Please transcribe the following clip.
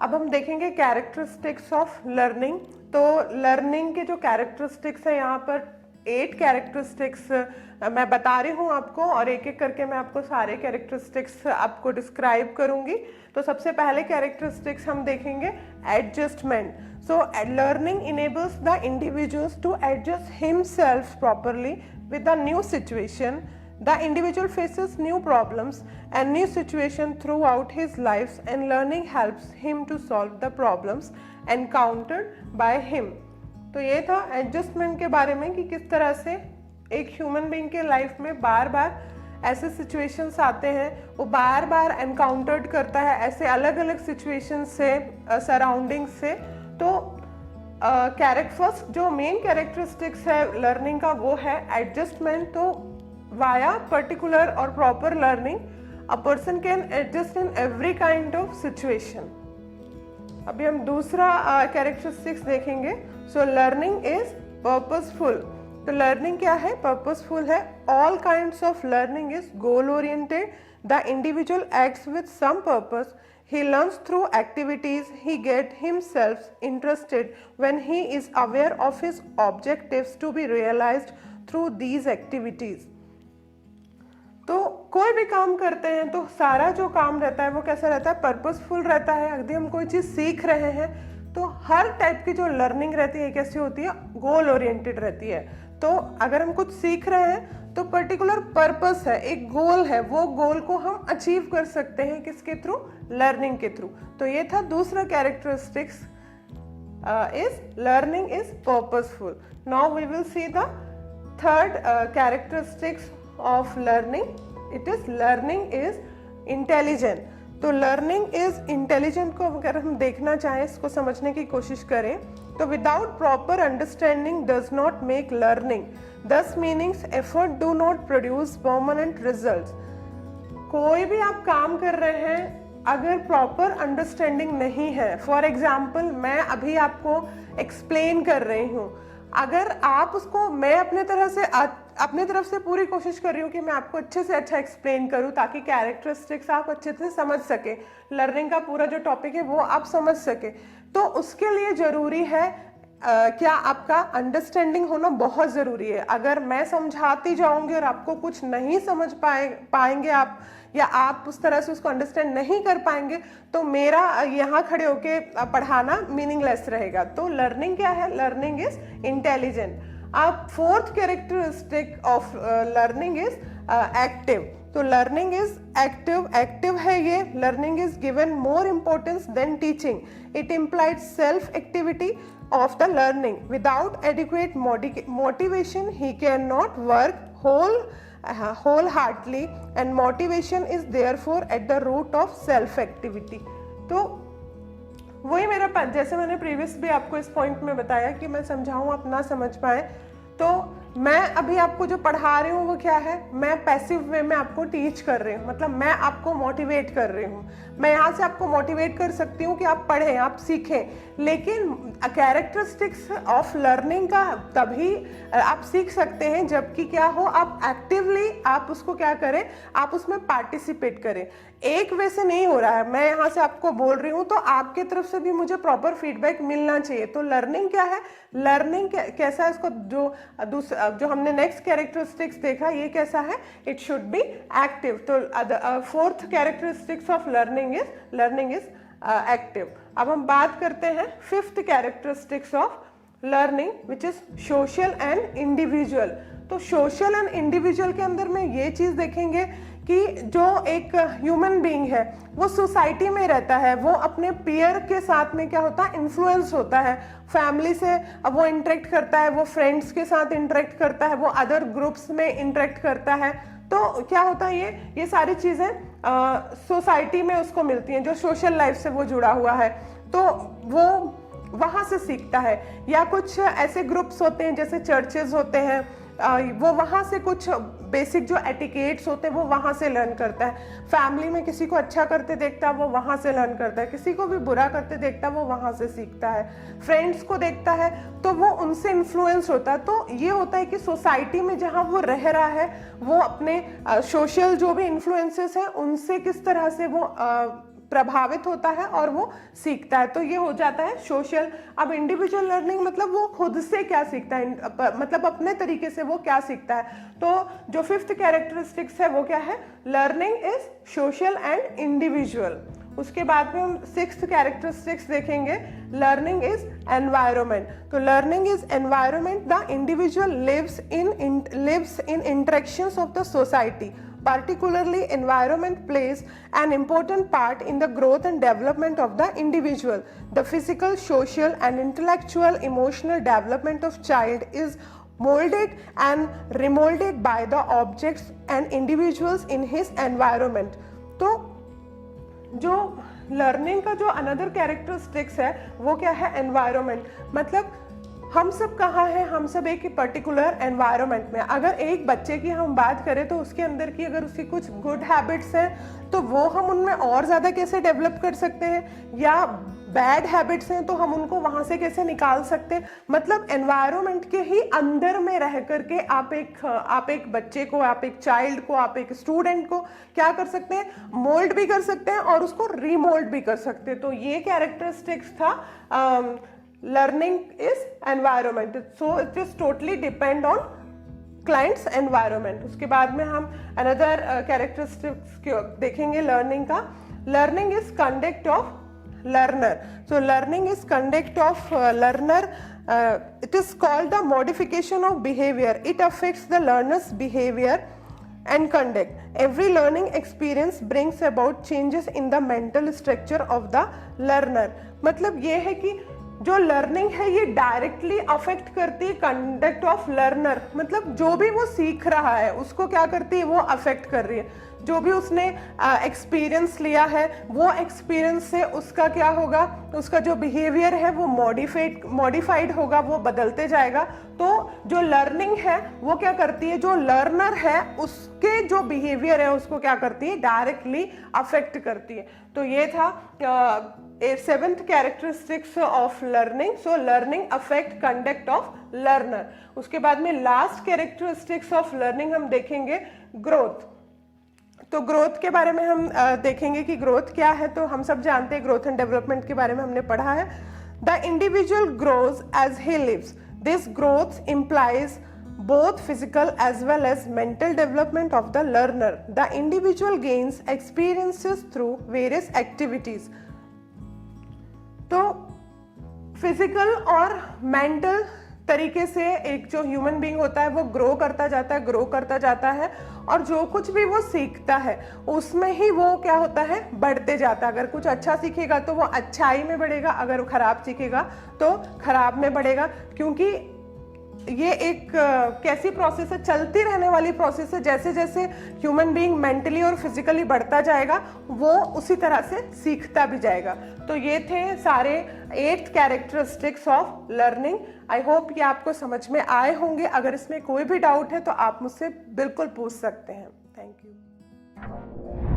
अब हम देखेंगे कैरेक्टरिस्टिक्स ऑफ लर्निंग। तो लर्निंग के जो कैरेक्टरिस्टिक्स है यहाँ पर 8 कैरेक्टरिस्टिक्स मैं बता रही हूँ आपको, और एक एक करके मैं आपको सारे कैरेक्टरिस्टिक्स आपको डिस्क्राइब करूंगी। तो सबसे पहले कैरेक्टरिस्टिक्स हम देखेंगे adjustment. So learning enables the individuals to adjust himself properly with a new situation. The individual faces new problems and new situations throughout his life, and learning helps him to solve the problems encountered by him. तो ये था adjustment के बारे में कि किस तरह से एक ह्यूमन बीइंग के लाइफ में बार बार ऐसे सिचुएशंस आते हैं, वो बार बार एनकाउंटर्ड करता है ऐसे अलग अलग सिचुएशंस से, सराउंडिंग से। तो फर्स्ट जो मेन कैरेक्टरिस्टिक्स है लर्निंग का वो है एडजस्टमेंट। तो वाया पर्टिकुलर और proper learning a person can adjust in every kind of situation. अभी हम दूसरा कैरेक्टरिस्टिक्स देखेंगे। So learning is purposeful. तो लर्निंग क्या है? पर्पसफुल है। All kinds of learning is goal oriented. The individual acts with some purpose. He learns through activities. He gets himself interested when he is aware of his objectives to be realized through these activities. तो कोई भी काम करते हैं तो सारा जो काम रहता है वो कैसा रहता है? पर्पसफुल रहता है। यदि हम कोई चीज़ सीख रहे हैं तो हर टाइप की जो लर्निंग रहती है कैसी होती है? गोल ओरिएंटेड रहती है। तो अगर हम कुछ सीख रहे हैं तो पर्टिकुलर पर्पस है, एक गोल है, वो गोल को हम अचीव कर सकते हैं किसके थ्रू? लर्निंग के थ्रू। तो ये था दूसरा characteristics is learning is purposeful. Now we will see the third characteristics of learning. It is learning is intelligent. तो लर्निंग इज इंटेलिजेंट को अगर हम देखना चाहें, इसको समझने की कोशिश करें, तो without proper understanding does not make learning. Thus meanings effort do not produce permanent results. कोई भी आप काम कर रहे हैं अगर प्रॉपर अंडरस्टैंडिंग नहीं है, फॉर एग्जाम्पल मैं अभी आपको एक्सप्लेन कर रही हूँ, अगर आप उसको, मैं अपने तरफ से पूरी कोशिश कर रही हूँ कि मैं आपको अच्छे से अच्छा एक्सप्लेन करूँ ताकि कैरेक्टरिस्टिक्स आप अच्छे से समझ सके, लर्निंग का पूरा जो टॉपिक है वो आप समझ सके, तो उसके लिए ज़रूरी है क्या आपका अंडरस्टैंडिंग होना बहुत ज़रूरी है। अगर मैं समझाती जाऊंगी और आपको कुछ नहीं समझ पाएंगे आप, या आप उस तरह से उसको अंडरस्टैंड नहीं कर पाएंगे, तो मेरा यहाँ खड़े होके पढ़ाना मीनिंगलेस रहेगा। तो लर्निंग क्या है? Learning is intelligent. अब fourth characteristic of learning is active. तो लर्निंग इज एक्टिव। एक्टिव है ये। Learning is given more importance than teaching. It implied self activity of the learning. Without adequate motivation he cannot work wholeheartedly, and motivation is therefore at the root of self activity. तो वही मेरा, जैसे मैंने previous भी आपको इस point में बताया कि मैं समझाऊं आप ना समझ पाए, तो मैं अभी आपको जो पढ़ा रही हूँ वो क्या है? मैं पैसिव वे में आपको टीच कर रही हूँ, मतलब मैं आपको मोटिवेट कर रही हूँ। मैं यहाँ से आपको मोटिवेट कर सकती हूँ कि आप पढ़ें, आप सीखें, लेकिन कैरेक्टरिस्टिक्स ऑफ लर्निंग का तभी आप सीख सकते हैं जबकि क्या हो? आप एक्टिवली आप उसको क्या करें? आप उसमें पार्टिसिपेट करें। एक वे से नहीं हो रहा है, मैं यहाँ से आपको बोल रही हूँ तो आपके तरफ से भी मुझे प्रॉपर फीडबैक मिलना चाहिए। तो लर्निंग क्या है? लर्निंग कैसा है? इसको जो हमने नेक्स्ट कैरेक्टरिस्टिक्स देखा, ये कैसा है? It should be active. तो fourth characteristics of learning is active. अब हम बात करते हैं fifth characteristics of learning which is social and individual. तो सोशल एंड इंडिविजुअल के अंदर में ये चीज देखेंगे कि जो एक ह्यूमन बीइंग है वो सोसाइटी में रहता है, वो अपने पीयर के साथ में क्या होता है? इन्फ्लुएंस होता है। फैमिली से अब वो इंटरेक्ट करता है, वो फ्रेंड्स के साथ इंटरेक्ट करता है, वो अदर ग्रुप्स में इंटरेक्ट करता है। तो क्या होता है? ये सारी चीज़ें सोसाइटी में उसको मिलती हैं, जो सोशल लाइफ से वो जुड़ा हुआ है, तो वो वहाँ से सीखता है। या कुछ ऐसे ग्रुप्स होते हैं जैसे चर्चेज होते हैं, वो वहाँ से कुछ बेसिक जो एटिकेट्स होते हैं वो वहाँ से लर्न करता है। फैमिली में किसी को अच्छा करते देखता है वो वहाँ से लर्न करता है, किसी को भी बुरा करते देखता है वो वहाँ से सीखता है। फ्रेंड्स को देखता है तो वो उनसे इन्फ्लुएंस होता है। तो ये होता है कि सोसाइटी में जहाँ वो रह रहा है वो अपने सोशल जो भी इन्फ्लुएंसेस हैं उनसे किस तरह से वो प्रभावित होता है और वो सीखता है, तो ये हो जाता है सोशल। अब इंडिविजुअल लर्निंग मतलब वो खुद से क्या सीखता है, मतलब अपने तरीके से वो क्या सीखता है। तो जो फिफ्थ कैरेक्टरिस्टिक्स है वो क्या है, learning is social and individual. उसके बाद में हम सिक्स्थ कैरेक्टरिस्टिक्स देखेंगे, लर्निंग इज एनवायरनमेंट। तो learning is environment, the individual lives in interactions of the society. Particularly, environment plays an important part in the growth and development of the individual. The physical, social, and intellectual, emotional development of child is molded and remolded by the objects and individuals in his environment. तो जो learning का जो another characteristics है वो क्या है, environment. मतलब हम सब कहाँ हैं, हम सब एक पर्टिकुलर एनवायरनमेंट में। अगर एक बच्चे की हम बात करें तो उसके अंदर की अगर उसकी कुछ गुड हैबिट्स हैं तो वो हम उनमें और ज़्यादा कैसे डेवलप कर सकते हैं, या बैड हैबिट्स हैं तो हम उनको वहाँ से कैसे निकाल सकते हैं। मतलब एनवायरनमेंट के ही अंदर में रह करके आप एक बच्चे को, आप एक चाइल्ड को, आप एक स्टूडेंट को क्या कर सकते हैं, मोल्ड भी कर सकते हैं और उसको रीमोल्ड भी कर सकते हैं। तो ये कैरेक्टरिस्टिक्स था learning is environment, so it is totally depend on client's environment। उसके बाद में हम another characteristics देखेंगे लर्निंग का। learning is conduct of learner, so learning is conduct of learner, it is called the modification of behavior, it affects the learner's behavior and conduct. Every learning experience brings about changes in the mental structure of the learner। मतलब ये है कि जो learning है ये directly affect करती है conduct of learner. मतलब जो भी वो सीख रहा है उसको क्या करती है, वो अफेक्ट कर रही है। जो भी उसने एक्सपीरियंस लिया है वो एक्सपीरियंस से उसका क्या होगा, उसका जो बिहेवियर है वो मॉडिफाइड होगा, वो बदलते जाएगा। तो जो लर्निंग है वो क्या करती है, जो लर्नर है उसके जो बिहेवियर है उसको क्या करती है, डायरेक्टली अफेक्ट करती है। तो ये था seventh characteristics of learning. So learning affect conduct of learner. उसके बाद में लास्ट कैरेक्टरिस्टिक्स ऑफ लर्निंग हम देखेंगे ग्रोथ। तो ग्रोथ के बारे में हम देखेंगे कि ग्रोथ क्या है। तो हम सब जानते हैं ग्रोथ एंड डेवलपमेंट के बारे में हमने पढ़ा है। The individual grows as he lives, this growth implies both physical as well as mental development of the learner. The individual gains experiences through various activities. तो फिजिकल और मेंटल तरीके से एक जो ह्यूमन बीइंग होता है वो ग्रो करता जाता है और जो कुछ भी वो सीखता है उसमें ही वो क्या होता है, बढ़ते जाता है। अगर कुछ अच्छा सीखेगा तो वो अच्छाई में बढ़ेगा, अगर वो खराब सीखेगा तो खराब में बढ़ेगा। क्योंकि ये एक कैसी प्रोसेस है, चलती रहने वाली प्रोसेस है। जैसे जैसे ह्यूमन बीइंग मेंटली और फिजिकली बढ़ता जाएगा वो उसी तरह से सीखता भी जाएगा। तो ये थे सारे 8 characteristics of learning. I hope ये आपको समझ में आए होंगे। अगर इसमें कोई भी डाउट है तो आप मुझसे बिल्कुल पूछ सकते हैं। Thank you.